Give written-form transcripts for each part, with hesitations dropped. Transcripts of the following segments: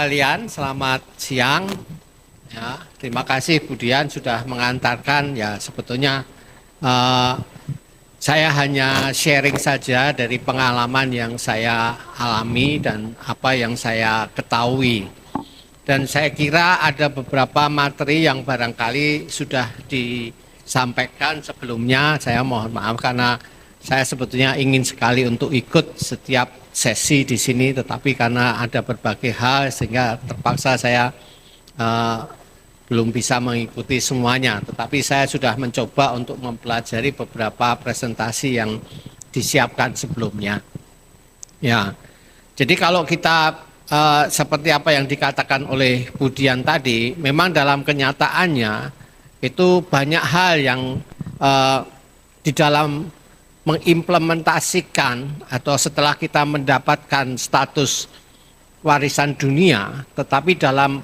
sekalian, selamat siang. Ya, terima kasih Budian sudah mengantarkan. Ya, sebetulnya saya hanya sharing saja dari pengalaman yang saya alami dan apa yang saya ketahui. Dan saya kira ada beberapa materi yang barangkali sudah disampaikan sebelumnya. Saya mohon maaf karena saya sebetulnya ingin sekali untuk ikut setiap sesi di sini, tetapi karena ada berbagai hal sehingga terpaksa saya belum bisa mengikuti semuanya. Tetapi saya sudah mencoba untuk mempelajari beberapa presentasi yang disiapkan sebelumnya. Ya, jadi kalau kita seperti apa yang dikatakan oleh Budian tadi, memang dalam kenyataannya itu banyak hal yang di dalam mengimplementasikan atau setelah kita mendapatkan status warisan dunia, tetapi dalam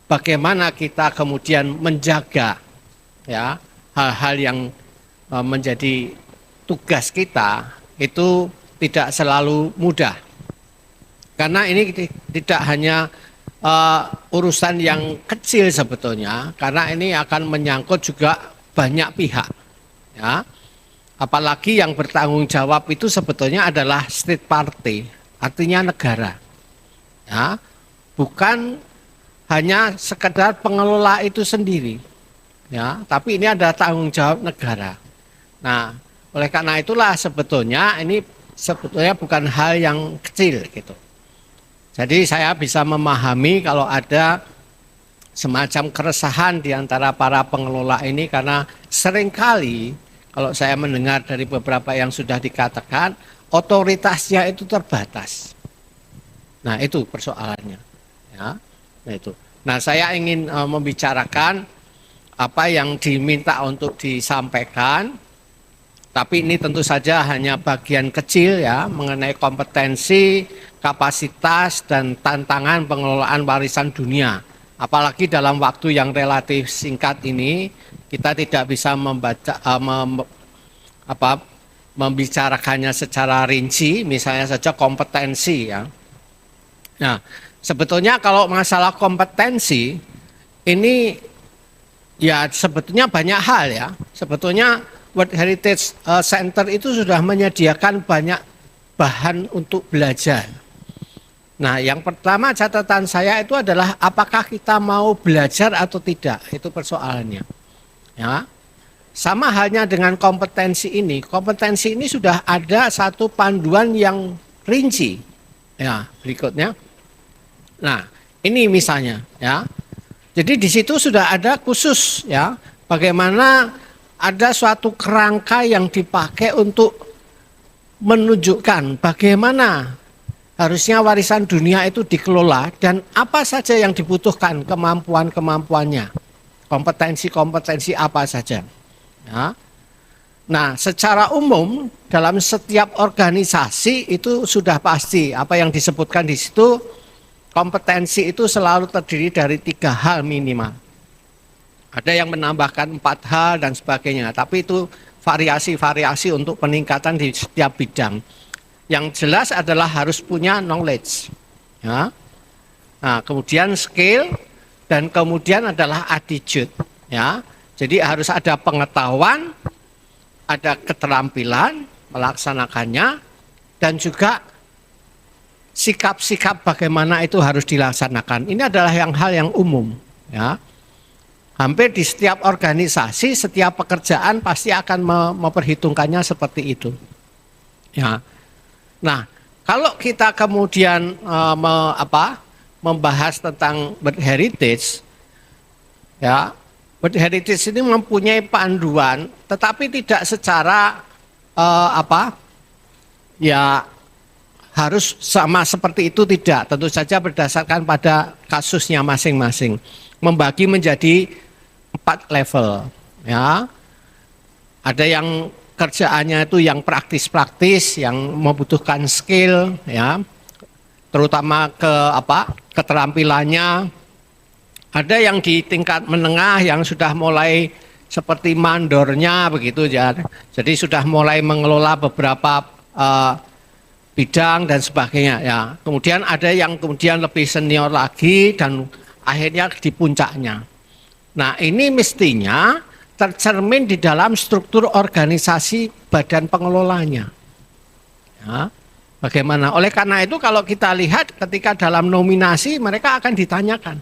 bagaimana kita kemudian menjaga ya hal-hal yang menjadi tugas kita itu tidak selalu mudah. Karena ini tidak hanya urusan yang kecil sebetulnya, karena ini akan menyangkut juga banyak pihak. Ya. Apalagi yang bertanggung jawab itu sebetulnya adalah state party, artinya negara. Ya, bukan hanya sekedar pengelola itu sendiri, ya, tapi ini ada tanggung jawab negara. Nah, oleh karena itulah sebetulnya ini bukan hal yang kecil gitu. Jadi saya bisa memahami kalau ada semacam keresahan di antara para pengelola ini karena seringkali kalau saya mendengar dari beberapa yang sudah dikatakan, otoritasnya itu terbatas. Nah, itu persoalannya. Ya, nah itu. Nah, saya ingin membicarakan apa yang diminta untuk disampaikan, tapi ini tentu saja hanya bagian kecil ya mengenai kompetensi, kapasitas, dan tantangan pengelolaan warisan dunia. Apalagi dalam waktu yang relatif singkat ini, kita tidak bisa membicarakannya secara rinci, misalnya saja kompetensi ya. Nah, sebetulnya kalau masalah kompetensi ini ya sebetulnya banyak hal ya. Sebetulnya World Heritage Center itu sudah menyediakan banyak bahan untuk belajar. Nah, yang pertama catatan saya itu adalah apakah kita mau belajar atau tidak, itu persoalannya. Ya, sama halnya dengan kompetensi ini. Kompetensi ini sudah ada satu panduan yang rinci. Ya, berikutnya. Nah, ini misalnya, ya. Jadi di situ sudah ada khusus, ya, bagaimana ada suatu kerangka yang dipakai untuk menunjukkan bagaimana harusnya warisan dunia itu dikelola dan apa saja yang dibutuhkan kemampuan-kemampuannya, kompetensi-kompetensi apa saja. Ya. Nah, secara umum dalam setiap organisasi itu sudah pasti apa yang disebutkan di situ, kompetensi itu selalu terdiri dari 3 hal minimal. Ada yang menambahkan 4 hal dan sebagainya, tapi itu variasi-variasi untuk peningkatan di setiap bidang. Yang jelas adalah harus punya knowledge, ya. Nah, kemudian skill dan kemudian adalah attitude, ya. Jadi harus ada pengetahuan, ada keterampilan melaksanakannya, dan juga sikap-sikap bagaimana itu harus dilaksanakan. Ini adalah hal yang umum, ya. Hampir di setiap organisasi, setiap pekerjaan pasti akan memperhitungkannya seperti itu, ya. Nah, kalau kita kemudian membahas tentang World Heritage, ya, World Heritage ini mempunyai panduan, tetapi tidak secara ya harus sama seperti itu, tidak. Tentu saja berdasarkan pada kasusnya masing-masing. Membagi menjadi 4 level, ya. Ada yang kerjaannya itu yang praktis-praktis, yang membutuhkan skill, ya, terutama keterampilannya. Ada yang di tingkat menengah yang sudah mulai seperti mandornya begitu ya. Jadi sudah mulai mengelola beberapa bidang dan sebagainya ya. Kemudian ada yang kemudian lebih senior lagi dan akhirnya di puncaknya. Nah, ini mestinya tercermin di dalam struktur organisasi badan pengelolanya. Ya. Bagaimana? Oleh karena itu kalau kita lihat ketika dalam nominasi mereka akan ditanyakan,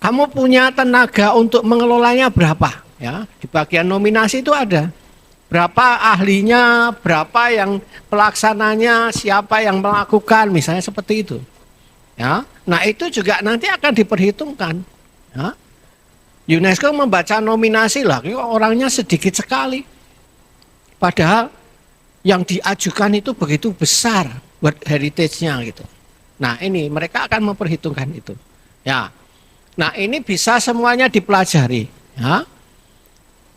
kamu punya tenaga untuk mengelolanya berapa? Ya, di bagian nominasi itu ada berapa ahlinya, berapa yang pelaksananya, siapa yang melakukan, misalnya seperti itu. Ya, nah itu juga nanti akan diperhitungkan. Ya. UNESCO membaca nominasi lah, orangnya sedikit sekali. Padahal yang diajukan itu begitu besar buat heritage-nya gitu. Nah ini mereka akan memperhitungkan itu. Ya, nah ini bisa semuanya dipelajari. Ya.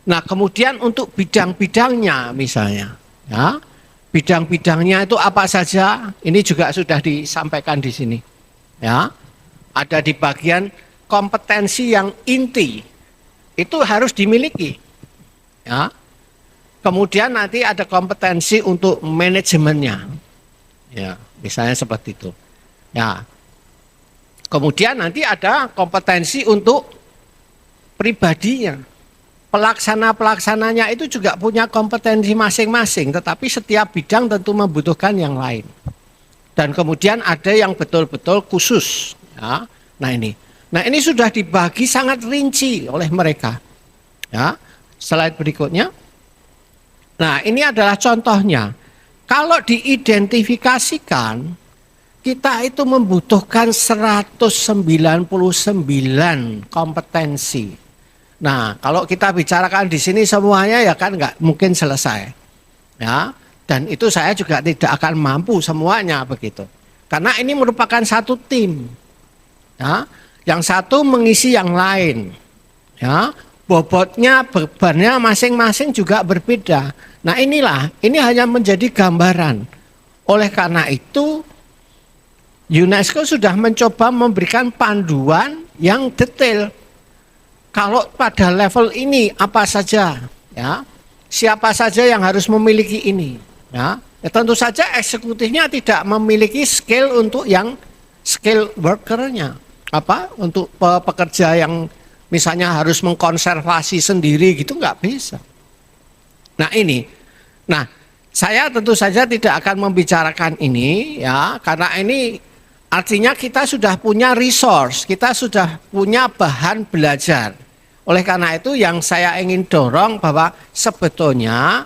Nah kemudian untuk bidang-bidangnya misalnya, ya, bidang-bidangnya itu apa saja? Ini juga sudah disampaikan di sini. Ya, ada di bagian kompetensi yang inti itu harus dimiliki. Ya. Kemudian nanti ada kompetensi untuk manajemennya, ya, misalnya seperti itu. Ya. Kemudian nanti ada kompetensi untuk pribadinya. Pelaksana-pelaksananya itu juga punya kompetensi masing-masing, tetapi setiap bidang tentu membutuhkan yang lain. Dan kemudian ada yang betul-betul khusus. Ya. Nah ini sudah dibagi sangat rinci oleh mereka. Ya. Slide berikutnya. Nah ini adalah contohnya, kalau diidentifikasikan, kita itu membutuhkan 199 kompetensi. Nah kalau kita bicarakan di sini semuanya ya kan nggak mungkin selesai. Ya, dan itu saya juga tidak akan mampu semuanya begitu. Karena ini merupakan satu tim. Ya, yang satu mengisi yang lain. Ya. Bobotnya, bebannya masing-masing juga berbeda. Nah ini hanya menjadi gambaran. Oleh karena itu, UNESCO sudah mencoba memberikan panduan yang detail. Kalau pada level ini apa saja, ya, siapa saja yang harus memiliki ini. Ya, tentu saja eksekutifnya tidak memiliki skill untuk yang skill workernya, untuk pekerja yang misalnya harus mengkonservasi sendiri gitu nggak bisa. Nah saya tentu saja tidak akan membicarakan ini ya karena ini artinya kita sudah punya resource, kita sudah punya bahan belajar. Oleh karena itu yang saya ingin dorong bahwa sebetulnya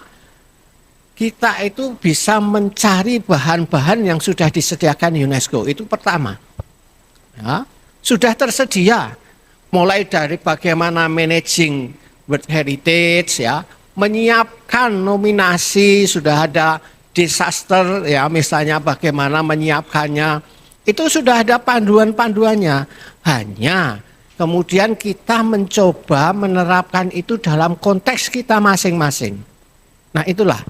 kita itu bisa mencari bahan-bahan yang sudah disediakan UNESCO itu pertama. Ya, sudah tersedia. Mulai dari bagaimana managing World Heritage ya, menyiapkan nominasi, sudah ada disaster ya, misalnya bagaimana menyiapkannya, itu sudah ada panduan-panduannya. Hanya kemudian kita mencoba menerapkan itu dalam konteks kita masing-masing. Nah itulah.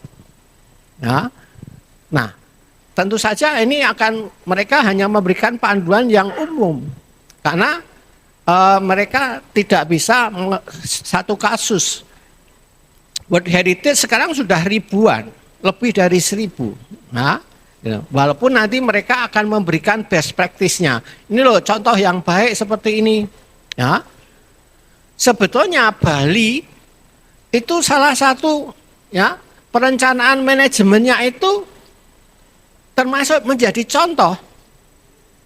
Ya. Nah tentu saja ini mereka hanya memberikan panduan yang umum karena mereka tidak bisa satu kasus. World Heritage sekarang sudah ribuan, lebih dari 1000. Nah, walaupun nanti mereka akan memberikan best practice-nya. Ini loh contoh yang baik seperti ini. Ya. Sebetulnya Bali itu salah satu ya perencanaan manajemennya itu termasuk menjadi contoh.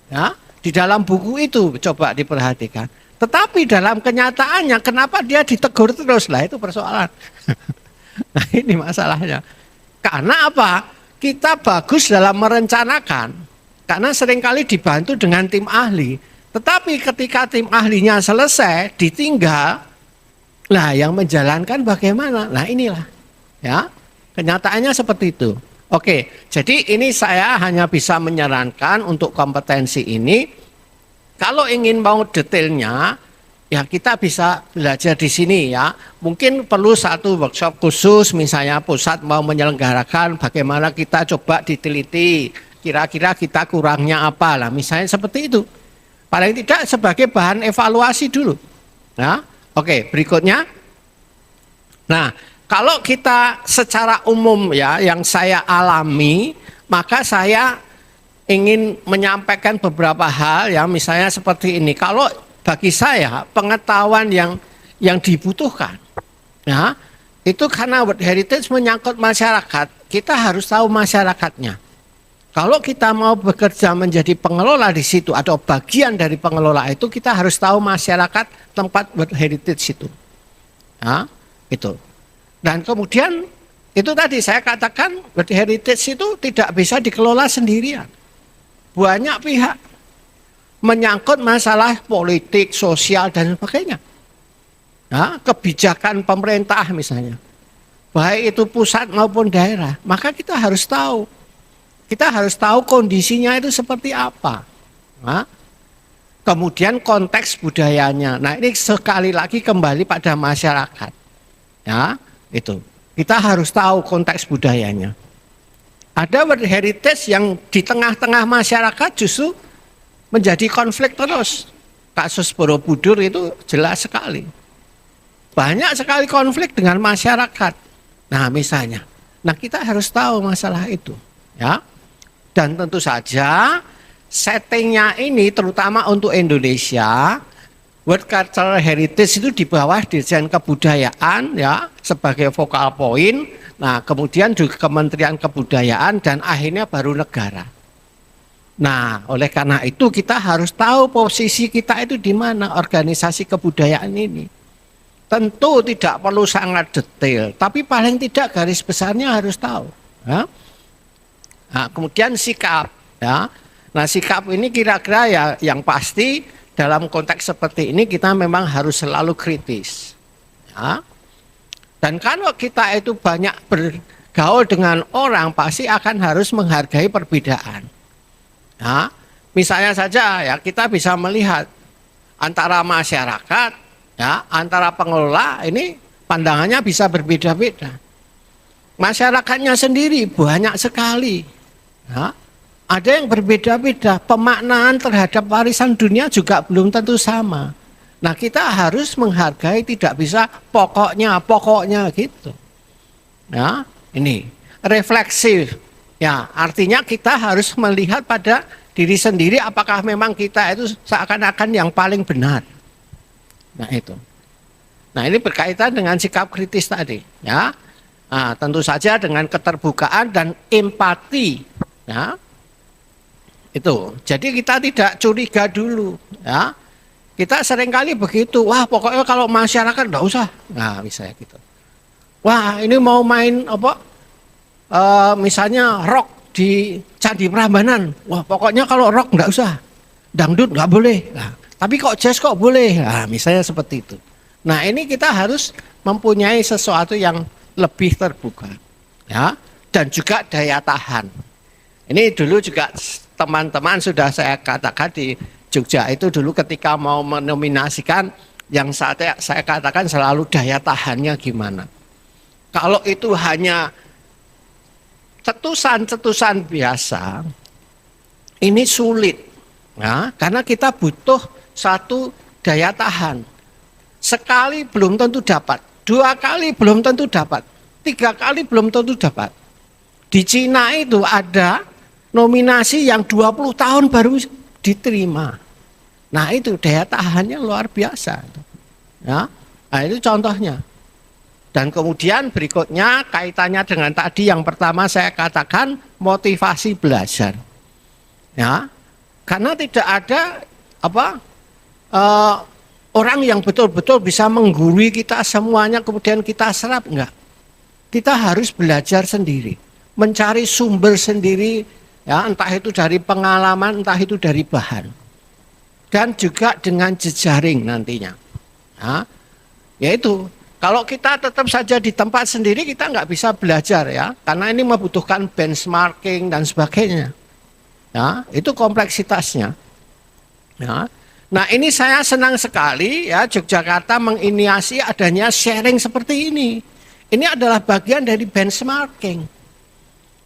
Ya. Di dalam buku itu coba diperhatikan. Tetapi dalam kenyataannya kenapa dia ditegur terus? Lah itu persoalan. Nah ini masalahnya. Karena apa? Kita bagus dalam merencanakan. Karena seringkali dibantu dengan tim ahli. Tetapi ketika tim ahlinya selesai, ditinggal. Lah yang menjalankan bagaimana? Nah inilah. Ya, kenyataannya seperti itu. Oke, jadi ini saya hanya bisa menyarankan untuk kompetensi ini. Kalau ingin mau detailnya, ya kita bisa belajar di sini ya. Mungkin perlu satu workshop khusus, misalnya pusat mau menyelenggarakan bagaimana kita coba diteliti. Kira-kira kita kurangnya apa lah, misalnya seperti itu. Paling tidak sebagai bahan evaluasi dulu. Ya, oke, berikutnya. Nah, kalau kita secara umum ya, yang saya alami, Maka saya ingin menyampaikan beberapa hal ya, misalnya seperti ini. Kalau bagi saya pengetahuan yang dibutuhkan, ya, itu karena World Heritage menyangkut masyarakat, kita harus tahu masyarakatnya. Kalau kita mau bekerja menjadi pengelola di situ atau bagian dari pengelola itu, kita harus tahu masyarakat tempat World Heritage itu. Ya, itu. Dan kemudian itu tadi saya katakan World Heritage itu tidak bisa dikelola sendirian. Banyak pihak, menyangkut masalah politik, sosial dan sebagainya. Ya, kebijakan pemerintah misalnya, baik itu pusat maupun daerah, maka kita harus tahu. Kita harus tahu kondisinya itu seperti apa. Nah, kemudian konteks budayanya. Nah, ini sekali lagi kembali pada masyarakat. Ya, itu. Kita harus tahu konteks budayanya. Ada World Heritage yang di tengah-tengah masyarakat justru menjadi konflik terus. Kasus Borobudur itu jelas sekali. Banyak sekali konflik dengan masyarakat. Nah, misalnya. Nah, kita harus tahu masalah itu. Ya. Dan tentu saja settingnya ini terutama untuk Indonesia, World Cultural Heritage itu di bawah Dirjen Kebudayaan ya sebagai focal point. Nah, kemudian juga Kementerian Kebudayaan dan akhirnya baru negara. Nah, oleh karena itu kita harus tahu posisi kita itu di mana organisasi kebudayaan ini. Tentu tidak perlu sangat detail, tapi paling tidak garis besarnya harus tahu. Ya. Nah, kemudian sikap, ya. Nah, sikap ini kira-kira ya yang pasti dalam konteks seperti ini kita memang harus selalu kritis. Ya. Dan kalau kita itu banyak bergaul dengan orang, pasti akan harus menghargai perbedaan. Ya. Misalnya saja ya kita bisa melihat antara masyarakat, ya, antara pengelola ini pandangannya bisa berbeda-beda. Masyarakatnya sendiri banyak sekali. Ya, ada yang berbeda-beda, pemaknaan terhadap warisan dunia juga belum tentu sama. Nah, kita harus menghargai, tidak bisa pokoknya gitu. Ya, ini refleksif. Ya, artinya kita harus melihat pada diri sendiri apakah memang kita itu seakan-akan yang paling benar. Nah, itu. Nah, ini berkaitan dengan sikap kritis tadi, ya. Nah, tentu saja dengan keterbukaan dan empati. Ya, itu. Jadi kita tidak curiga dulu. Ya, kita seringkali begitu. Wah, pokoknya kalau masyarakat enggak usah. Nah, misalnya gitu. Wah, ini mau main apa? Misalnya rock di Candi Prambanan. Wah, pokoknya kalau rock enggak usah. Dangdut enggak boleh. Nah, tapi kok jazz kok boleh? Nah, misalnya seperti itu. Nah, ini kita harus mempunyai sesuatu yang lebih terbuka. Ya, dan juga daya tahan. Ini dulu juga teman-teman sudah saya katakan di Jogja itu dulu ketika mau menominasikan yang saya katakan selalu daya tahannya gimana. Kalau itu hanya cetusan-cetusan biasa, ini sulit. Ya, karena kita butuh satu daya tahan. Sekali belum tentu dapat, 2 kali belum tentu dapat, 3 kali belum tentu dapat. Di Cina itu ada nominasi yang 20 tahun baru diterima. Nah, itu daya tahannya luar biasa. Ya, nah itu contohnya. Dan kemudian berikutnya kaitannya dengan tadi yang pertama saya katakan motivasi belajar. Ya, karena tidak ada orang yang betul-betul bisa menggurui kita semuanya kemudian kita serap, enggak. Kita harus belajar sendiri, mencari sumber sendiri. Ya, entah itu dari pengalaman, entah itu dari bahan. Dan juga dengan jejaring nantinya. Ya, yaitu, kalau kita tetap saja di tempat sendiri, kita nggak bisa belajar ya. Karena ini membutuhkan benchmarking dan sebagainya. Ya, itu kompleksitasnya. Ya. Nah, ini saya senang sekali ya Yogyakarta menginisiasi adanya sharing seperti ini. Ini adalah bagian dari benchmarking.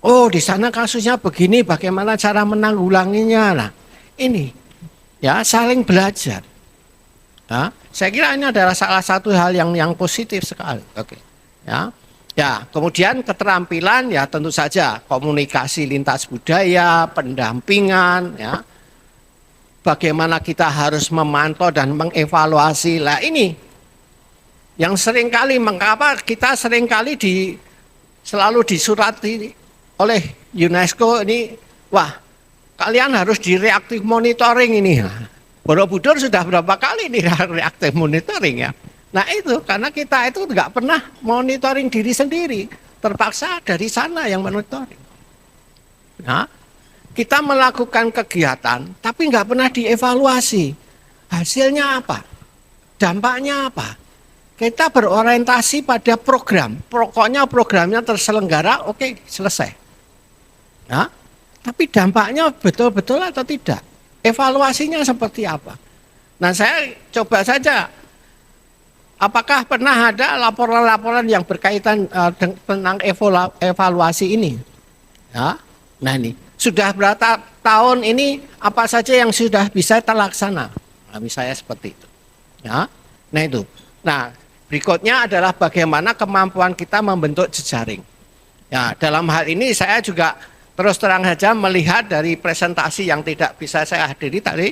Oh, di sana kasusnya begini, bagaimana cara menanggulanginya. Nah, ini ya saling belajar. Ya, saya kira ini adalah salah satu hal yang positif sekali. Oke. Ya. Ya, kemudian keterampilan ya tentu saja komunikasi lintas budaya, pendampingan ya. Bagaimana kita harus memantau dan mengevaluasi. Lah ini yang seringkali mengapa kita seringkali selalu disurati oleh UNESCO ini, wah, kalian harus di reactive monitoring ini. Borobudur sudah berapa kali nih reactive monitoring ya. Nah itu karena kita itu nggak pernah monitoring diri sendiri, terpaksa dari sana yang monitoring. Nah, kita melakukan kegiatan tapi nggak pernah dievaluasi. Hasilnya apa? Dampaknya apa? Kita berorientasi pada program, pokoknya programnya terselenggara, oke, selesai. Nah, tapi dampaknya betul-betul atau tidak? Evaluasinya seperti apa? Nah, saya coba saja, apakah pernah ada laporan-laporan yang berkaitan tentang evaluasi ini? Ya, nah ini, sudah berapa tahun ini apa saja yang sudah bisa terlaksana? Nah, misalnya seperti itu. Ya, nah itu. Nah, berikutnya adalah bagaimana kemampuan kita membentuk jejaring. Ya, dalam hal ini saya juga terus terang saja melihat dari presentasi yang tidak bisa saya hadiri tadi,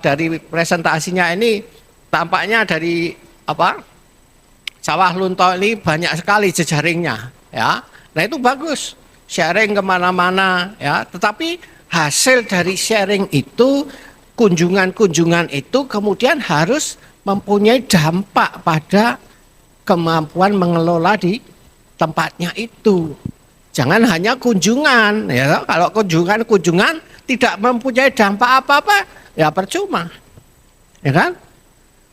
dari presentasinya ini tampaknya dari Sawah Lunto ini banyak sekali jejaringnya. Ya, nah itu bagus, sharing kemana-mana. Ya, tetapi hasil dari sharing itu, kunjungan-kunjungan itu kemudian harus mempunyai dampak pada kemampuan mengelola di tempatnya itu. Jangan hanya kunjungan, ya. Kalau kunjungan tidak mempunyai dampak apa-apa, ya percuma, ya kan?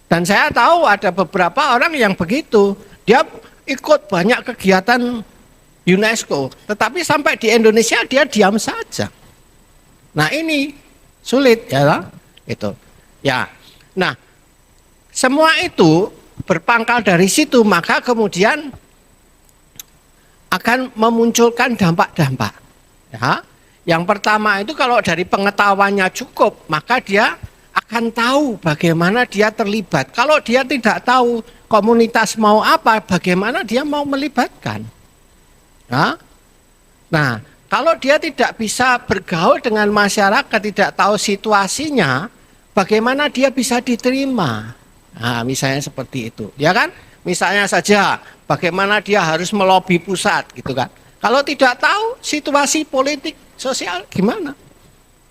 Dan saya tahu ada beberapa orang yang begitu, dia ikut banyak kegiatan UNESCO, tetapi sampai di Indonesia dia diam saja. Nah ini sulit, ya, itu, ya. Nah, semua itu berpangkal dari situ, maka kemudian akan memunculkan dampak-dampak. Ya. Yang pertama itu kalau dari pengetahuannya cukup, maka dia akan tahu bagaimana dia terlibat. Kalau dia tidak tahu komunitas mau apa, bagaimana dia mau melibatkan. Ya. Nah, kalau dia tidak bisa bergaul dengan masyarakat, tidak tahu situasinya, bagaimana dia bisa diterima. Nah, misalnya seperti itu, ya kan? Misalnya saja, bagaimana dia harus melobi pusat, gitu kan? Kalau tidak tahu situasi politik sosial gimana,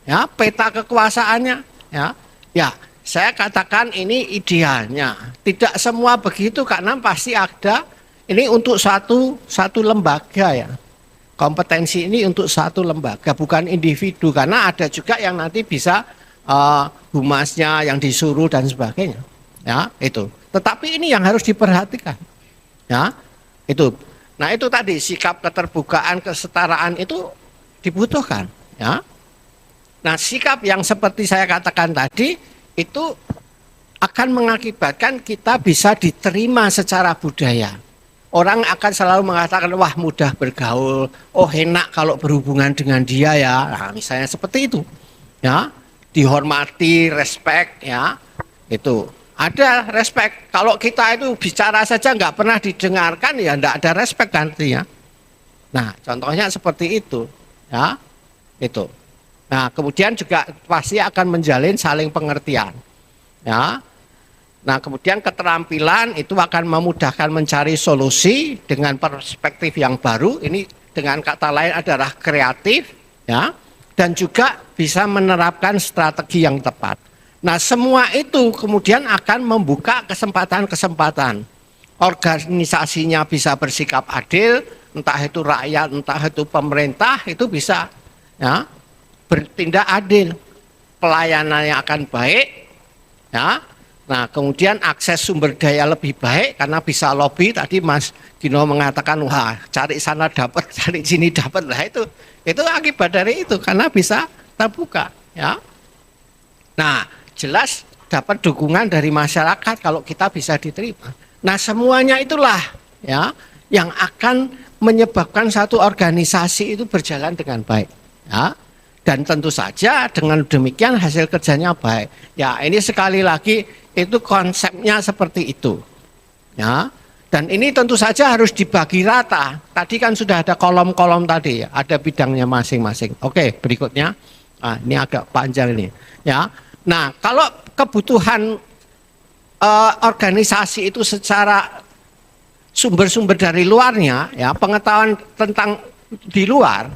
ya peta kekuasaannya, ya saya katakan ini idealnya. Tidak semua begitu karena pasti ada ini untuk satu lembaga ya. Kompetensi ini untuk satu lembaga, bukan individu, karena ada juga yang nanti bisa humasnya yang disuruh dan sebagainya. Ya, itu. Tetapi ini yang harus diperhatikan. Ya, itu. Nah, itu tadi sikap keterbukaan, kesetaraan itu dibutuhkan, ya. Nah, sikap yang seperti saya katakan tadi itu akan mengakibatkan kita bisa diterima secara budaya. Orang akan selalu mengatakan, wah mudah bergaul, oh enak kalau berhubungan dengan dia ya. Nah, misalnya seperti itu. Ya, dihormati, respect, ya. Itu. Ada respect. Kalau kita itu bicara saja nggak pernah didengarkan, ya nggak ada respect nantinya. Nah, contohnya seperti itu, ya, itu. Nah, kemudian juga pasti akan menjalin saling pengertian, ya. Nah, kemudian keterampilan itu akan memudahkan mencari solusi dengan perspektif yang baru. Ini dengan kata lain adalah kreatif, ya, dan juga bisa menerapkan strategi yang tepat. Nah, semua itu kemudian akan membuka kesempatan-kesempatan. Organisasinya bisa bersikap adil, entah itu rakyat, entah itu pemerintah, itu bisa ya bertindak adil. Pelayanannya akan baik, ya. Nah, kemudian akses sumber daya lebih baik karena bisa lobby. Tadi Mas Gino mengatakan, wah cari sana dapat, cari sini dapat. Lah itu akibat dari itu karena bisa terbuka, ya. Nah, jelas dapat dukungan dari masyarakat kalau kita bisa diterima. Nah, semuanya itulah ya yang akan menyebabkan satu organisasi itu berjalan dengan baik, ya. Dan tentu saja dengan demikian hasil kerjanya baik. Ya, ini sekali lagi itu konsepnya seperti itu. Ya. Dan ini tentu saja harus dibagi rata. Tadi kan sudah ada kolom-kolom tadi ya, ada bidangnya masing-masing. Oke, berikutnya. Nah, ini agak panjang ini. Ya. Nah, kalau kebutuhan organisasi itu secara sumber-sumber dari luarnya, ya, pengetahuan tentang di luar,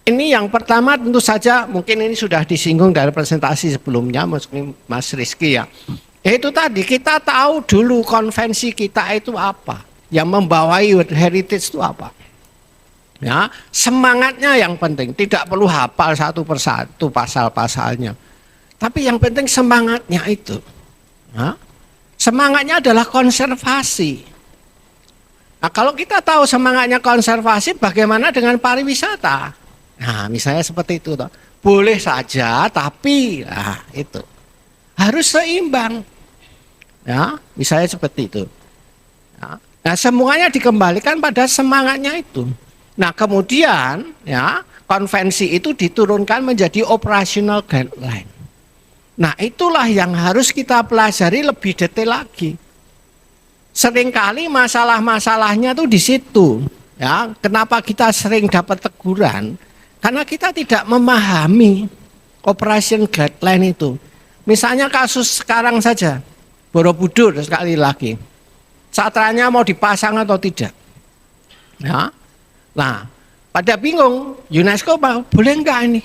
ini yang pertama tentu saja mungkin ini sudah disinggung dari presentasi sebelumnya, Mas Rizky ya. Itu tadi kita tahu dulu konvensi kita itu apa, yang membawai World Heritage itu apa. Ya, semangatnya yang penting, tidak perlu hafal satu persatu pasal-pasalnya. Tapi yang penting semangatnya itu. Ya, semangatnya adalah konservasi. Nah, kalau kita tahu semangatnya konservasi, bagaimana dengan pariwisata? Nah, misalnya seperti itu, toh. Boleh saja, tapi itu harus seimbang. Ya, misalnya seperti itu. Ya. Nah, semuanya dikembalikan pada semangatnya itu. Nah, kemudian ya konvensi itu diturunkan menjadi operational guideline. Nah, itulah yang harus kita pelajari lebih detail lagi. Seringkali masalah-masalahnya tuh di situ. Ya, kenapa kita sering dapat teguran? Karena kita tidak memahami operation guideline itu. Misalnya kasus sekarang saja, Borobudur sekali lagi. Satranya mau dipasang atau tidak? Ya. Nah, pada bingung, UNESCO boleh enggak ini?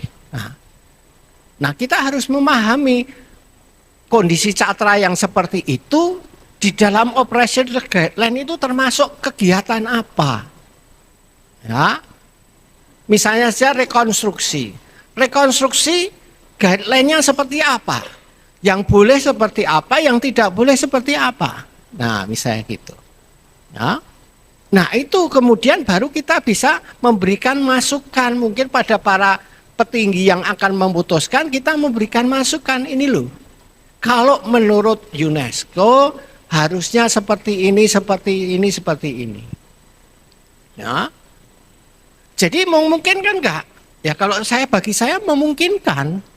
Nah, kita harus memahami kondisi catra yang seperti itu di dalam operation guideline itu termasuk kegiatan apa? Ya. Misalnya saja rekonstruksi. Rekonstruksi guideline-nya seperti apa? Yang boleh seperti apa, yang tidak boleh seperti apa. Nah, misalnya gitu. Ya. Nah, itu kemudian baru kita bisa memberikan masukan. Mungkin pada para petinggi yang akan memutuskan, kita memberikan masukan. Ini loh, kalau menurut UNESCO harusnya seperti ini, seperti ini, seperti ini. Ya. Jadi memungkinkan enggak? Ya kalau bagi saya memungkinkan.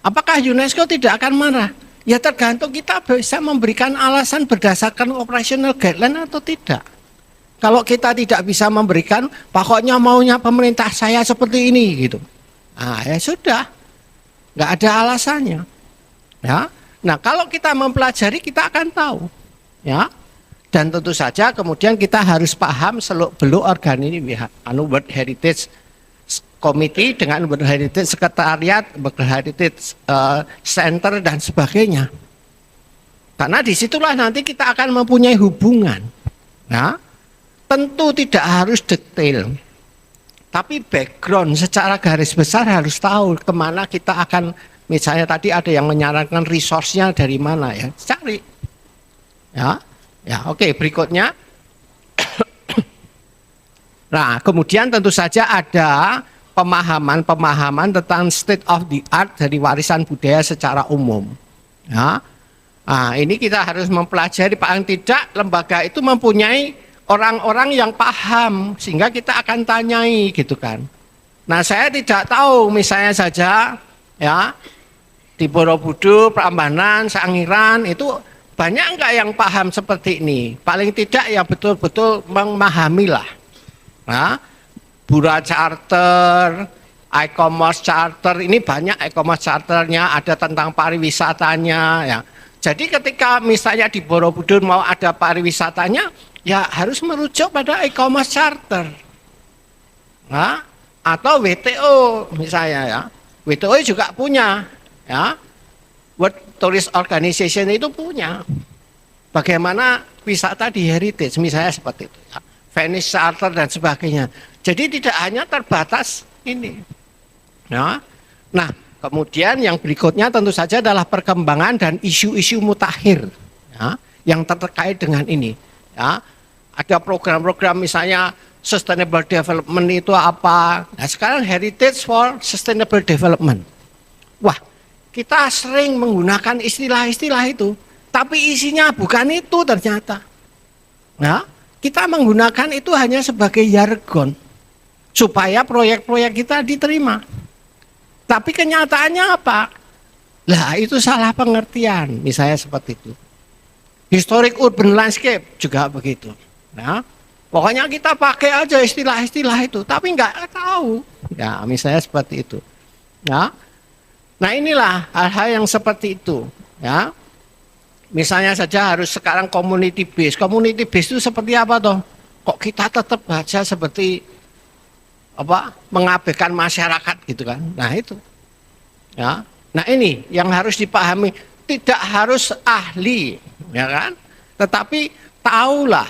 Apakah UNESCO tidak akan marah? Ya tergantung kita bisa memberikan alasan berdasarkan operational guideline atau tidak. Kalau kita tidak bisa memberikan, pokoknya maunya pemerintah saya seperti ini gitu. Nah, ya sudah, nggak ada alasannya. Ya, nah kalau kita mempelajari kita akan tahu. Ya, dan tentu saja kemudian kita harus paham seluk-beluk organisasi World Heritage Committee dengan World Heritage Sekretariat, World Heritage Center dan sebagainya. Karena disitulah nanti kita akan mempunyai hubungan. Ya, tentu tidak harus detail, tapi background secara garis besar harus tahu kemana kita akan. Misalnya tadi ada yang menyarankan resource-nya dari mana ya, cari. Ya, ya oke, berikutnya. Nah, kemudian tentu saja ada pemahaman tentang state of the art dari warisan budaya secara umum. Ya. Nah, ini kita harus mempelajari, paling tidak lembaga itu mempunyai orang-orang yang paham sehingga kita akan tanyai gitu kan. Nah, saya tidak tahu misalnya saja ya di Borobudur, Prambanan, Sangiran itu banyak enggak yang paham seperti ini. Paling tidak ya betul-betul memahami lah. Nah, Bura Charter, e-commerce charter, ini banyak e-commerce charternya, ada tentang pariwisatanya ya. Jadi ketika misalnya di Borobudur mau ada pariwisatanya, ya harus merujuk pada e-commerce charter. Nah, atau WTO misalnya ya. WTO juga punya ya. World Tourist Organization itu punya. Bagaimana wisata di heritage misalnya seperti itu ya. Venice Charter dan sebagainya. Jadi tidak hanya terbatas ini. Ya. Nah, kemudian yang berikutnya tentu saja adalah perkembangan dan isu-isu mutakhir ya, yang terkait dengan ini. Ya. Ada program-program misalnya Sustainable Development itu apa? Nah, sekarang Heritage for Sustainable Development. Wah, kita sering menggunakan istilah-istilah itu, tapi isinya bukan itu ternyata. Ya. Kita menggunakan itu hanya sebagai jargon supaya proyek-proyek kita diterima. Tapi kenyataannya apa? Lah itu salah pengertian, misalnya seperti itu. Historic urban landscape juga begitu. Nah, pokoknya kita pakai aja istilah-istilah itu, tapi nggak tahu. Ya, misalnya seperti itu. Ya. Nah, inilah hal-hal yang seperti itu. Ya. Misalnya saja harus sekarang community base. Community base itu seperti apa toh? Kok kita tetap baca seperti apa? Mengabaikan masyarakat gitu kan? Nah, itu. Ya. Nah, ini yang harus dipahami. Tidak harus ahli, ya kan? Tetapi tahulah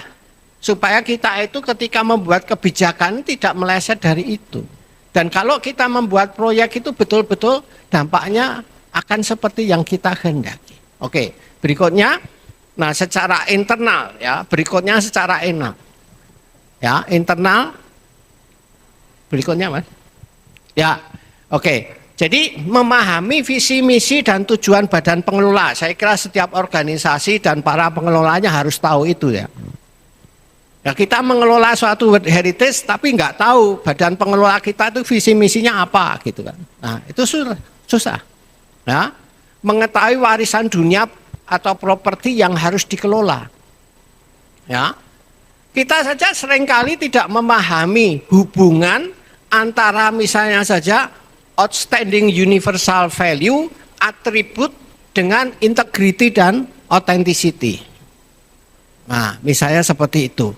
supaya kita itu ketika membuat kebijakan tidak meleset dari itu. Dan kalau kita membuat proyek itu betul-betul dampaknya akan seperti yang kita kehendaki. Oke, berikutnya, nah secara internal ya, berikutnya secara enak, ya internal, berikutnya mas, ya, oke. Jadi memahami visi misi dan tujuan badan pengelola, saya kira setiap organisasi dan para pengelolanya harus tahu itu ya. Ya kita mengelola suatu heritage tapi nggak tahu badan pengelola kita itu visi misinya apa gitu kan. Nah itu susah. Ya, mengetahui warisan dunia atau properti yang harus dikelola. Ya, kita saja seringkali tidak memahami hubungan antara misalnya saja outstanding universal value, atribut dengan integrity dan authenticity. Nah, misalnya seperti itu.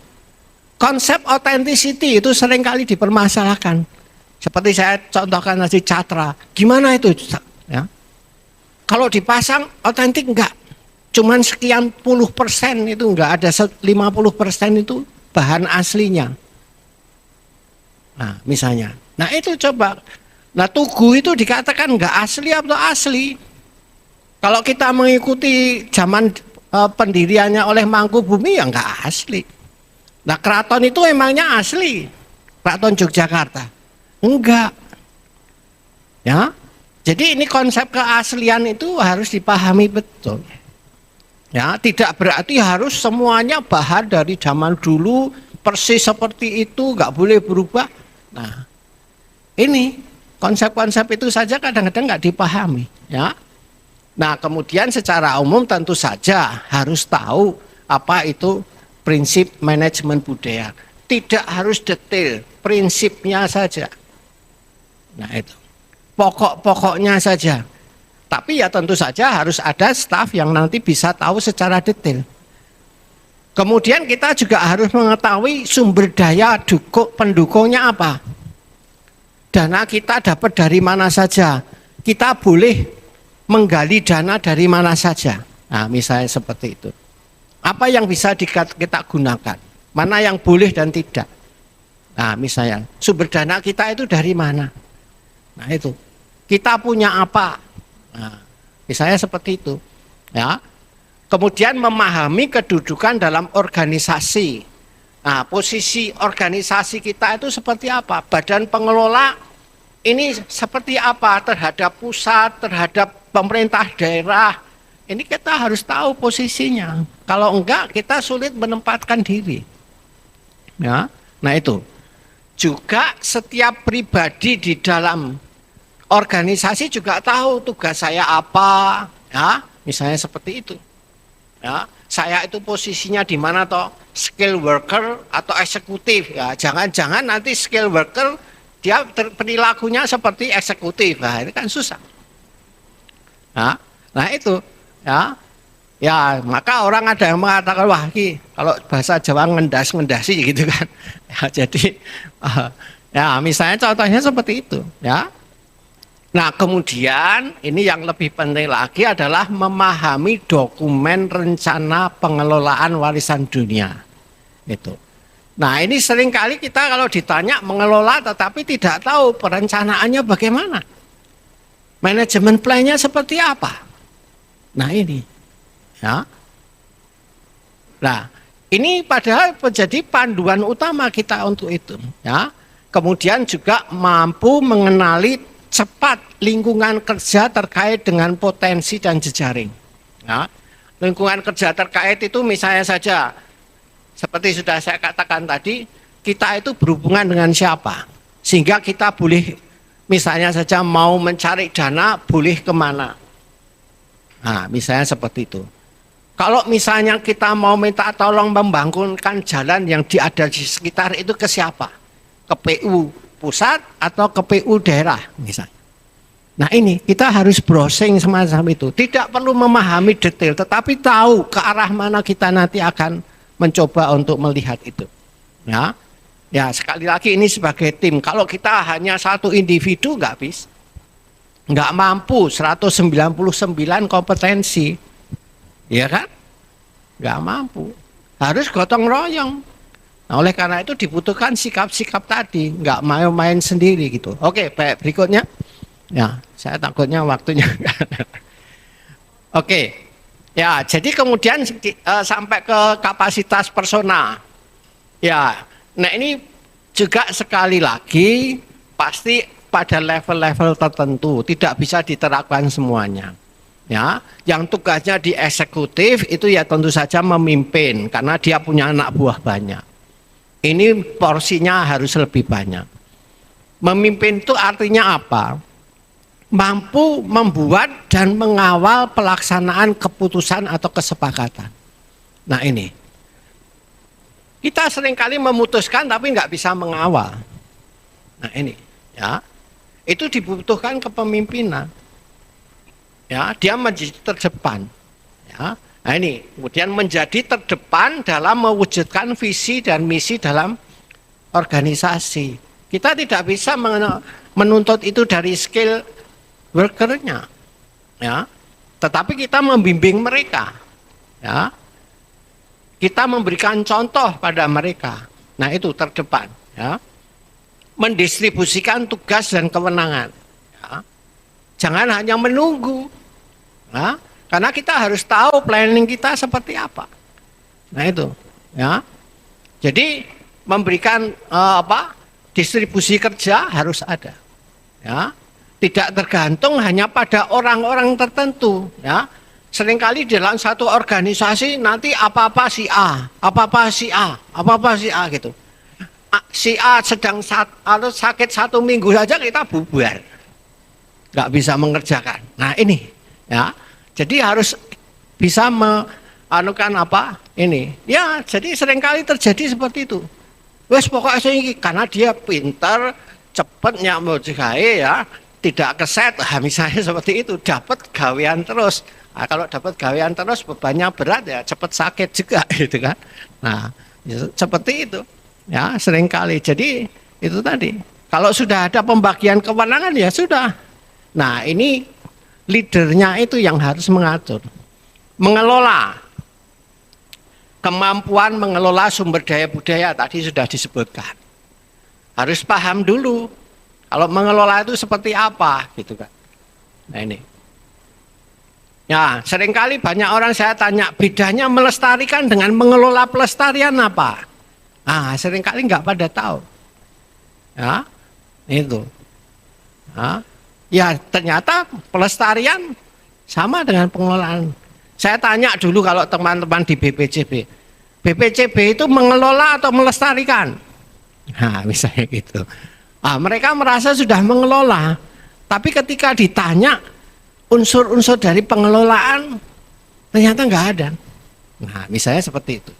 Konsep authenticity itu seringkali dipermasalahkan. Seperti saya contohkan tadi Catra. Gimana itu? Ya. Kalau dipasang otentik enggak. Cuman sekian puluh persen itu enggak ada 50% itu bahan aslinya. Nah, misalnya. Nah, itu coba. Nah, Tugu itu dikatakan enggak asli atau asli. Kalau kita mengikuti zaman pendiriannya oleh Mangkubumi ya enggak asli. Nah, keraton itu emangnya asli. Keraton Yogyakarta. Enggak. Ya. Jadi ini konsep keaslian itu harus dipahami betul. Ya, tidak berarti harus semuanya bahan dari zaman dulu persis seperti itu, enggak boleh berubah. Nah, ini konsep-konsep itu saja kadang-kadang nggak dipahami, ya. Nah, kemudian secara umum tentu saja harus tahu apa itu prinsip manajemen budaya. Tidak harus detail, prinsipnya saja. Nah, itu pokok-pokoknya saja. Tapi ya tentu saja harus ada staf yang nanti bisa tahu secara detail. Kemudian kita juga harus mengetahui sumber daya pendukungnya apa. Dana kita dapat dari mana saja. Kita boleh menggali dana dari mana saja. Nah, misalnya seperti itu. Apa yang bisa kita gunakan? Mana yang boleh dan tidak? Nah, misalnya sumber dana kita itu dari mana? Nah, itu. Kita punya apa? Nah, misalnya seperti itu. Ya. Kemudian memahami kedudukan dalam organisasi. Nah, posisi organisasi kita itu seperti apa? Badan pengelola ini seperti apa terhadap pusat, terhadap pemerintah daerah. Ini kita harus tahu posisinya. Kalau enggak, kita sulit menempatkan diri. Ya, nah itu. Juga setiap pribadi di dalam organisasi juga tahu tugas saya apa. Ya, misalnya seperti itu. Ya, saya itu posisinya di mana toh? Skill worker atau eksekutif. Ya, jangan-jangan nanti skill worker dia perilakunya seperti eksekutif. Nah, ini kan susah. Nah itu ya. Ya, maka orang ada yang mengatakan wah ini kalau bahasa Jawa ngendas-ngendasi gitu kan. Ya, jadi ya misalnya contohnya seperti itu, ya. Nah, kemudian ini yang lebih penting lagi adalah memahami dokumen rencana pengelolaan warisan dunia. Itu. Nah, ini seringkali kita kalau ditanya mengelola tetapi tidak tahu perencanaannya bagaimana. Manajemen plan-nya seperti apa. Nah, ini. Ya. Nah, ini padahal menjadi panduan utama kita untuk itu, ya. Kemudian juga mampu mengenali cepat lingkungan kerja terkait dengan potensi dan jejaring. Ya. Lingkungan kerja terkait itu misalnya saja seperti sudah saya katakan tadi, kita itu berhubungan dengan siapa, sehingga kita boleh misalnya saja mau mencari dana boleh kemana. Nah, misalnya seperti itu. Kalau misalnya kita mau minta tolong membangunkan jalan yang ada di sekitar itu ke siapa? Ke PU pusat atau ke PU daerah misalnya. Nah ini kita harus browsing semacam itu. Tidak perlu memahami detail, tetapi tahu ke arah mana kita nanti akan mencoba untuk melihat itu. Ya, ya sekali lagi ini sebagai tim. Kalau kita hanya satu individu nggak bisa, nggak mampu 199 kompetensi, ya kan? Nggak mampu. Harus gotong royong. Nah, oleh karena itu dibutuhkan sikap-sikap tadi, nggak main-main sendiri gitu. Oke, baik berikutnya. Ya, saya takutnya waktunya. Oke, ya jadi kemudian sampai ke kapasitas personal. Ya, nah ini juga sekali lagi pasti pada level-level tertentu tidak bisa diterapkan semuanya. Ya, yang tugasnya di eksekutif itu ya tentu saja memimpin karena dia punya anak buah banyak. Ini porsinya harus lebih banyak. Memimpin itu artinya apa? Mampu membuat dan mengawal pelaksanaan keputusan atau kesepakatan. Nah ini, kita seringkali memutuskan tapi nggak bisa mengawal. Nah ini, ya, itu dibutuhkan kepemimpinan. Ya, dia menjadi terdepan. Ya, nah ini, kemudian menjadi terdepan dalam mewujudkan visi dan misi dalam organisasi. Kita tidak bisa menuntut itu dari skill workernya, ya, tetapi kita membimbing mereka, ya, kita memberikan contoh pada mereka. Nah itu terdepan, ya, mendistribusikan tugas dan kewenangan, ya. Jangan hanya menunggu, ya, karena kita harus tahu planning kita seperti apa. Nah itu, ya, jadi memberikan distribusi kerja harus ada, ya. Tidak tergantung hanya pada orang-orang tertentu, ya. Seringkali dalam satu organisasi nanti apa-apa si A, apa-apa si A, apa-apa si A gitu. Si A sedang sakit 1 minggu saja kita bubar, nggak bisa mengerjakan. Nah ini, ya. Jadi harus bisa meanukan apa ini, ya. Jadi seringkali terjadi seperti itu. Wes pokoknya karena dia pintar, cepet nyamuk ya. Tidak keset, misalnya seperti itu, dapat gawean terus. Nah, kalau dapat gawean terus bebannya berat ya cepat sakit juga gitu kan. Nah, ya, seperti itu. Ya, seringkali. Jadi itu tadi. Kalau sudah ada pembagian kewenangan ya sudah. Nah, ini leadernya itu yang harus mengatur. Mengelola. Kemampuan mengelola sumber daya budaya tadi sudah disebutkan. Harus paham dulu. Kalau mengelola itu seperti apa gitu kan. Nah ini. Ya, seringkali banyak orang saya tanya bedanya melestarikan dengan mengelola pelestarian apa? Ah, seringkali nggak pada tahu. Ya, itu. Ya, ternyata pelestarian sama dengan pengelolaan. Saya tanya dulu kalau teman-teman di BPCB. BPCB itu mengelola atau melestarikan? Nah, misalnya gitu. Mereka merasa sudah mengelola, tapi ketika ditanya unsur-unsur dari pengelolaan ternyata nggak ada. Nah, misalnya seperti itu.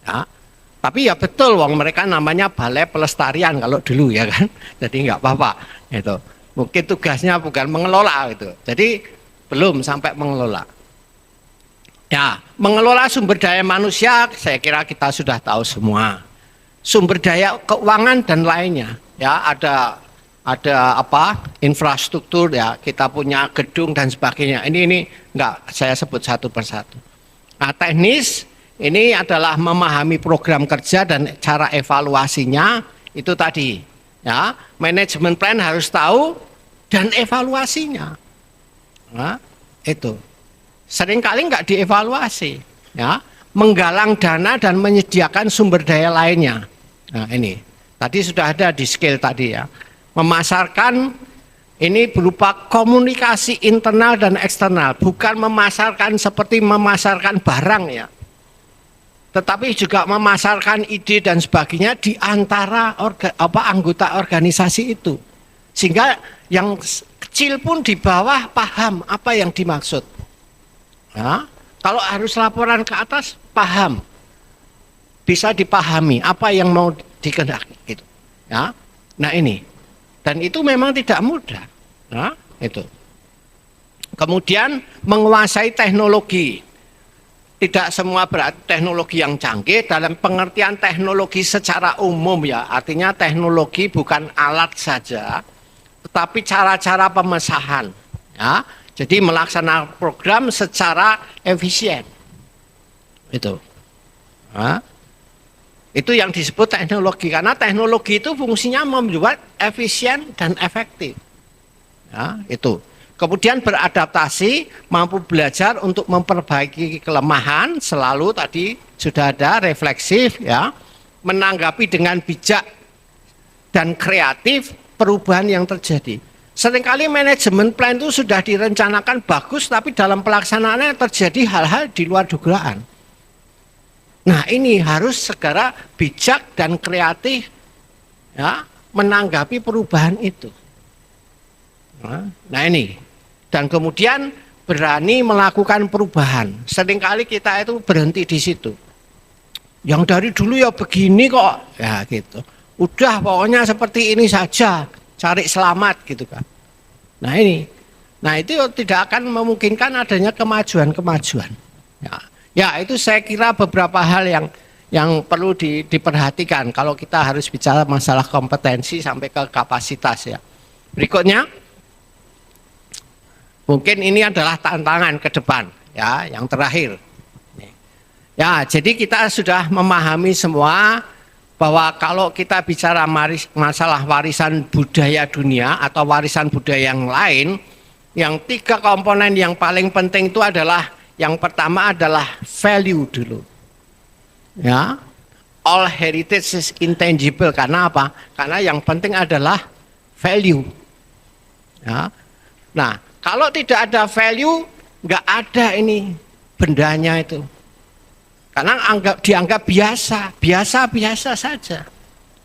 Ya. Tapi ya betul, wong mereka namanya Balai Pelestarian kalau dulu ya kan. Jadi nggak apa-apa. Itu mungkin tugasnya bukan mengelola gitu. Jadi belum sampai mengelola. Ya, mengelola sumber daya manusia saya kira kita sudah tahu semua. Sumber daya keuangan dan lainnya. Ya, ada infrastruktur ya, kita punya gedung dan sebagainya. Ini enggak saya sebut satu persatu. Nah, teknis ini adalah memahami program kerja dan cara evaluasinya itu tadi. Ya, manajemen plan harus tahu dan evaluasinya. Nah, itu. Seringkali enggak dievaluasi, ya. Menggalang dana dan menyediakan sumber daya lainnya. Nah, ini. Tadi sudah ada di skill tadi ya. Memasarkan ini berupa komunikasi internal dan eksternal, bukan memasarkan seperti memasarkan barang ya. Tetapi juga memasarkan ide dan sebagainya di antara anggota organisasi itu. Sehingga yang kecil pun di bawah paham apa yang dimaksud. Ya, Kalau harus laporan ke atas, paham, bisa dipahami apa yang mau dikehendaki gitu. Ya. Nah ini, dan itu memang tidak mudah. Nah, itu. Kemudian menguasai teknologi. Tidak semua berarti teknologi yang canggih, dalam pengertian teknologi secara umum ya, artinya teknologi bukan alat saja, tetapi cara-cara pemesahan. Ya. Jadi melaksanakan program secara efisien. Itu. Nah, itu yang disebut teknologi, karena teknologi itu fungsinya membuat efisien dan efektif. Ya, itu. Kemudian beradaptasi, mampu belajar untuk memperbaiki kelemahan, selalu tadi sudah ada refleksif, ya, menanggapi dengan bijak dan kreatif perubahan yang terjadi. Seringkali manajemen plan itu sudah direncanakan bagus, tapi dalam pelaksanaannya terjadi hal-hal di luar dugaan. Nah ini harus segera bijak dan kreatif, ya, menanggapi perubahan itu. Nah ini. Dan kemudian berani melakukan perubahan. Seringkali kita itu berhenti di situ. Yang dari dulu ya begini kok, ya gitu. Udah pokoknya seperti ini saja, cari selamat gitu kan. Nah ini, nah itu tidak akan memungkinkan adanya kemajuan-kemajuan. Ya itu saya kira beberapa hal yang perlu diperhatikan kalau kita harus bicara masalah kompetensi sampai ke kapasitas ya. Berikutnya. Mungkin ini adalah tantangan ke depan, ya, yang terakhir. Ya, jadi kita sudah memahami semua bahwa kalau kita bicara masalah warisan budaya dunia atau warisan budaya yang lain, yang 3 komponen yang paling penting itu adalah, yang pertama adalah value dulu. Ya, all heritage is intangible, karena apa? Karena yang penting adalah value. Ya, nah. Kalau tidak ada value, nggak ada ini bendanya itu. Karena dianggap biasa saja,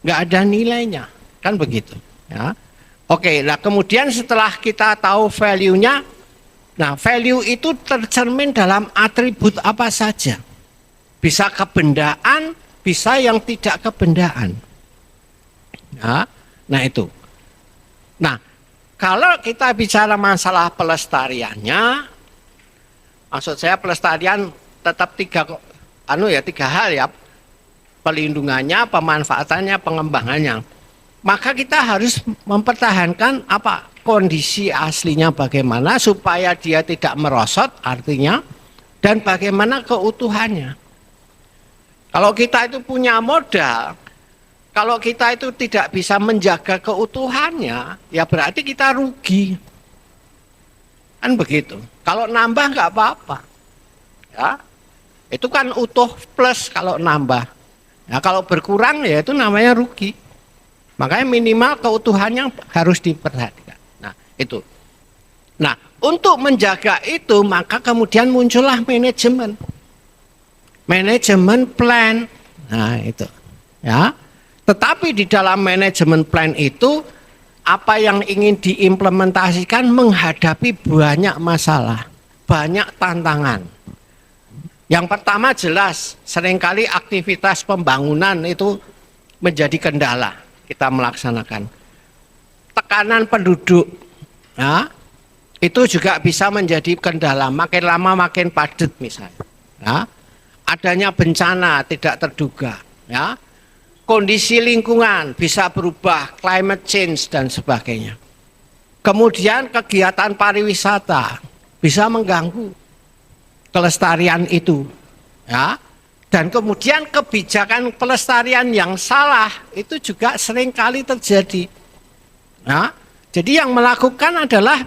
nggak ada nilainya, kan begitu. Ya. Oke, nah kemudian setelah kita tahu value-nya, nah value itu tercermin dalam atribut apa saja. Bisa kebendaan, bisa yang tidak kebendaan. Ya. Nah itu. Nah. Kalau kita bicara masalah pelestariannya, maksud saya pelestarian tetap 3 hal ya, pelindungannya, pemanfaatannya, pengembangannya. Maka kita harus mempertahankan apa kondisi aslinya bagaimana supaya dia tidak merosot artinya, dan bagaimana keutuhannya. Kalau kita itu punya modal, kalau kita itu tidak bisa menjaga keutuhannya, ya berarti kita rugi. Kan begitu. Kalau nambah nggak apa-apa. Ya, itu kan utuh plus kalau nambah. Ya, kalau berkurang ya itu namanya rugi. Makanya minimal keutuhannya harus diperhatikan. Nah itu. Nah untuk menjaga itu maka kemudian muncullah manajemen. Manajemen plan. Nah itu. Ya. Tetapi di dalam manajemen plan itu, apa yang ingin diimplementasikan menghadapi banyak masalah, banyak tantangan. Yang pertama jelas, seringkali aktivitas pembangunan itu menjadi kendala kita melaksanakan. Tekanan penduduk, ya, itu juga bisa menjadi kendala, makin lama makin padat misalnya. Ya. Adanya bencana tidak terduga, ya. Kondisi lingkungan bisa berubah, climate change dan sebagainya. Kemudian kegiatan pariwisata bisa mengganggu kelestarian itu, ya. Dan kemudian kebijakan pelestarian yang salah itu juga seringkali terjadi. Ya. Jadi yang melakukan adalah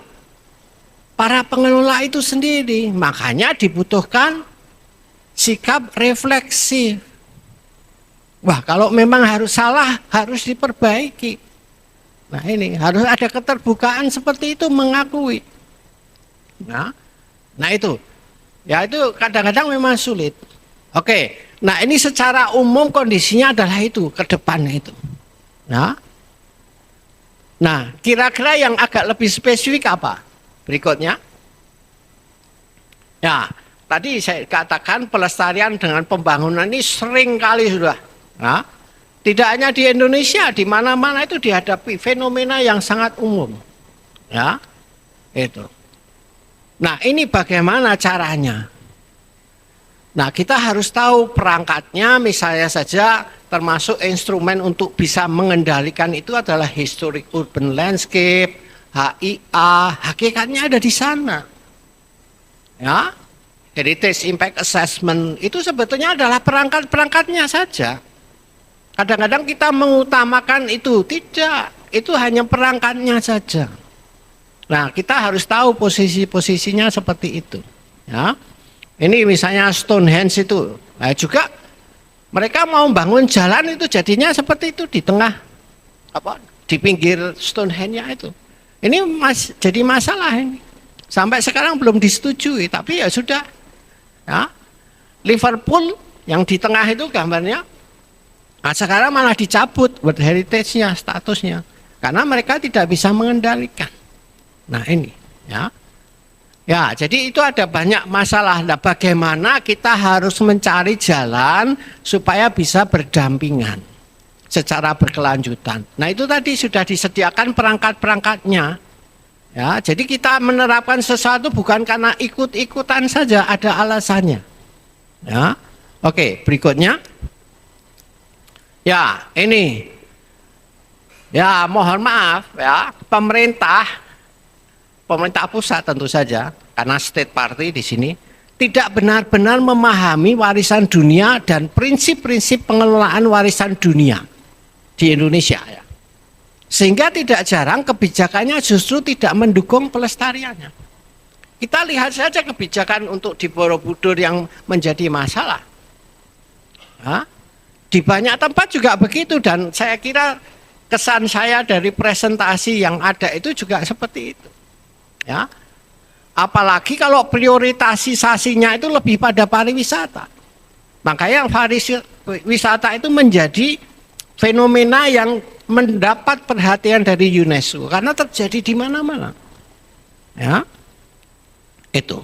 para pengelola itu sendiri. Makanya dibutuhkan sikap refleksif. Wah, kalau memang harus salah, harus diperbaiki. Nah ini, harus ada keterbukaan seperti itu, mengakui. Nah itu, ya itu kadang-kadang memang sulit. Oke, nah ini secara umum kondisinya adalah itu, ke depannya itu. Nah, kira-kira yang agak lebih spesifik apa? Berikutnya. Ya, tadi saya katakan pelestarian dengan pembangunan ini sering kali sudah. Nah, tidak hanya di Indonesia, di mana-mana itu dihadapi fenomena yang sangat umum. Ya, itu. Nah, ini bagaimana caranya? Nah, kita harus tahu perangkatnya, misalnya saja termasuk instrumen untuk bisa mengendalikan itu adalah Historic Urban Landscape, HIA, hakikatnya ada di sana. Ya, Heritage Impact Assessment itu sebetulnya adalah perangkat-perangkatnya saja. Kadang-kadang kita mengutamakan itu, tidak, itu hanya perangkatnya saja. Nah, kita harus tahu posisi-posisinya seperti itu. Ya, ini misalnya Stonehenge itu, nah juga mereka mau bangun jalan itu jadinya seperti itu di tengah, di pinggir Stonehenge itu. Ini jadi masalah ini. Sampai sekarang belum disetujui, tapi ya sudah. Ya. Liverpool yang di tengah itu gambarnya, nah sekarang malah dicabut World Heritage-nya, statusnya. Karena mereka tidak bisa mengendalikan. Nah ini, ya. Ya, jadi itu ada banyak masalah. Nah, bagaimana kita harus mencari jalan supaya bisa berdampingan secara berkelanjutan. Nah, itu tadi sudah disediakan perangkat-perangkatnya. Ya, jadi kita menerapkan sesuatu bukan karena ikut-ikutan saja, ada alasannya. Ya. Oke, berikutnya. Ya, ini. Ya, mohon maaf ya, pemerintah pusat tentu saja, karena state party di sini tidak benar-benar memahami warisan dunia dan prinsip-prinsip pengelolaan warisan dunia di Indonesia ya. Sehingga tidak jarang kebijakannya justru tidak mendukung pelestariannya. Kita lihat saja kebijakan untuk di Borobudur yang menjadi masalah. Ya, di banyak tempat juga begitu, dan saya kira kesan saya dari presentasi yang ada itu juga seperti itu. Ya, apalagi kalau prioritasasinya itu lebih pada pariwisata. Makanya pariwisata itu menjadi fenomena yang mendapat perhatian dari UNESCO karena terjadi di mana-mana. Ya, itu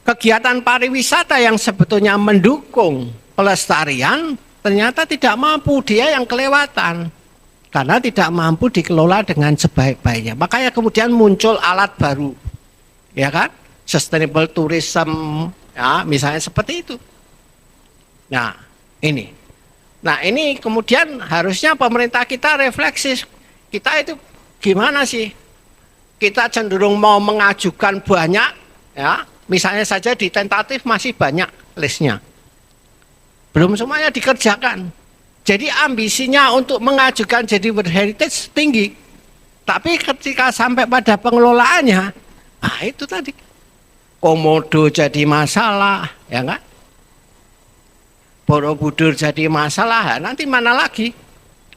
kegiatan pariwisata yang sebetulnya mendukung pelestarian ternyata tidak mampu, dia yang kelewatan karena tidak mampu dikelola dengan sebaik-baiknya. Makanya kemudian muncul alat baru, ya kan, sustainable tourism, ya misalnya seperti itu. Nah ini. Nah ini kemudian harusnya pemerintah kita refleksi, kita itu gimana sih? Kita cenderung mau mengajukan banyak, ya misalnya saja di tentatif masih banyak listnya, belum semuanya dikerjakan. Jadi ambisinya untuk mengajukan jadi World Heritage tinggi, tapi ketika sampai pada pengelolaannya, nah itu tadi Komodo jadi masalah, ya kan? Borobudur jadi masalah, nanti mana lagi?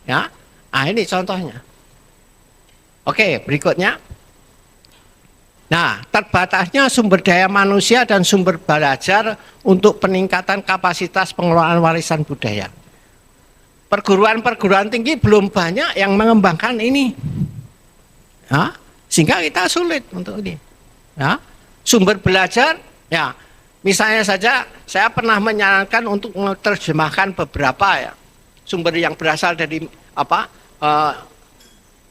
Ya, nah ini contohnya. Oke, berikutnya. Nah, terbatasnya sumber daya manusia dan sumber belajar untuk peningkatan kapasitas pengelolaan warisan budaya. Perguruan-perguruan tinggi belum banyak yang mengembangkan ini. Ya, sehingga kita sulit untuk ini. Ya, sumber belajar, ya. Misalnya saja saya pernah menyarankan untuk menerjemahkan beberapa ya sumber yang berasal dari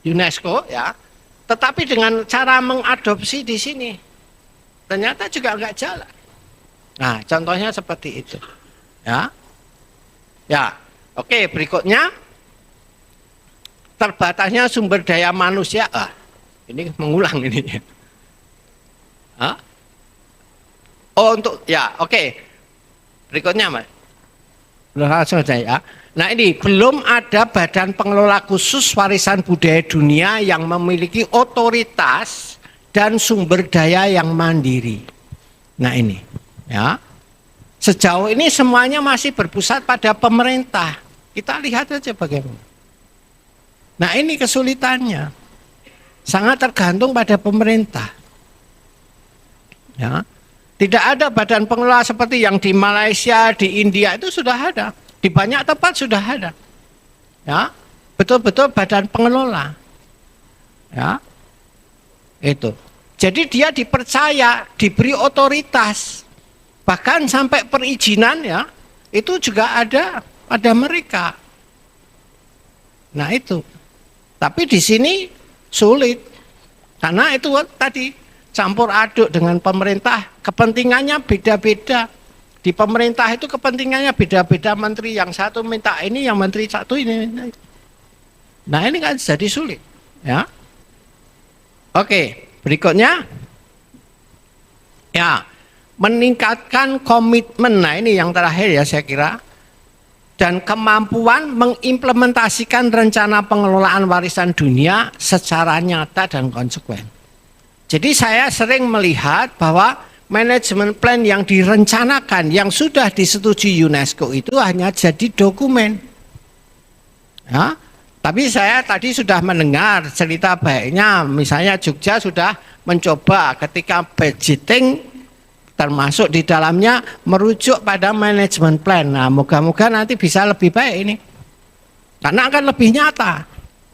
UNESCO ya, tetapi dengan cara mengadopsi di sini ternyata juga nggak jalan. Nah contohnya seperti itu ya. Ya oke, berikutnya terbatasnya sumber daya manusia. Ini mengulang ini. Oh untuk ya oke. Berikutnya Mas. Langsung saja ya. Nah ini belum ada badan pengelola khusus warisan budaya dunia yang memiliki otoritas dan sumber daya yang mandiri. Nah ini ya. Sejauh ini semuanya masih berpusat pada pemerintah. Kita lihat aja bagaimana. Nah ini kesulitannya. Sangat tergantung pada pemerintah. Ya. Tidak ada badan pengelola seperti yang di Malaysia, di India itu sudah ada. Di banyak tempat sudah ada. Ya, betul-betul badan pengelola. Ya. Itu. Jadi dia dipercaya, diberi otoritas. Bahkan sampai perizinan ya, itu juga ada pada mereka. Nah itu. Tapi di sini sulit. Karena itu tadi campur aduk dengan pemerintah, kepentingannya beda-beda. Di pemerintah itu kepentingannya beda-beda, menteri yang satu minta ini, yang menteri satu ini minta itu. Nah ini kan jadi sulit. Ya. Oke, berikutnya. Ya, meningkatkan komitmen, nah ini yang terakhir ya saya kira, dan kemampuan mengimplementasikan rencana pengelolaan warisan dunia secara nyata dan konsekuen. Jadi saya sering melihat bahwa manajemen plan yang direncanakan, yang sudah disetujui UNESCO itu hanya jadi dokumen. Ya, tapi saya tadi sudah mendengar cerita baiknya, misalnya Jogja sudah mencoba ketika budgeting termasuk di dalamnya merujuk pada manajemen plan. Nah, moga-moga nanti bisa lebih baik ini. Karena akan lebih nyata.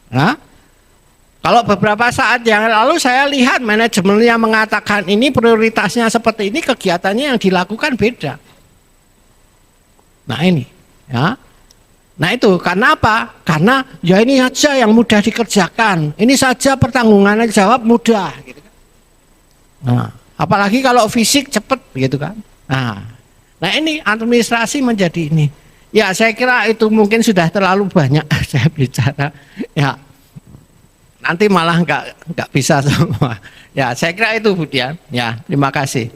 Nah, kalau beberapa saat yang lalu saya lihat manajemennya mengatakan ini prioritasnya seperti ini, kegiatannya yang dilakukan beda. Nah ini, ya. Nah itu karena apa? Karena ya ini saja yang mudah dikerjakan, ini saja pertanggungan jawab mudah. Gitu kan. Nah, apalagi kalau fisik cepat gitu kan. Nah ini administrasi menjadi ini. Ya saya kira itu mungkin sudah terlalu banyak saya bicara. Ya nanti malah nggak bisa semua. Ya saya kira itu Budian. Ya terima kasih.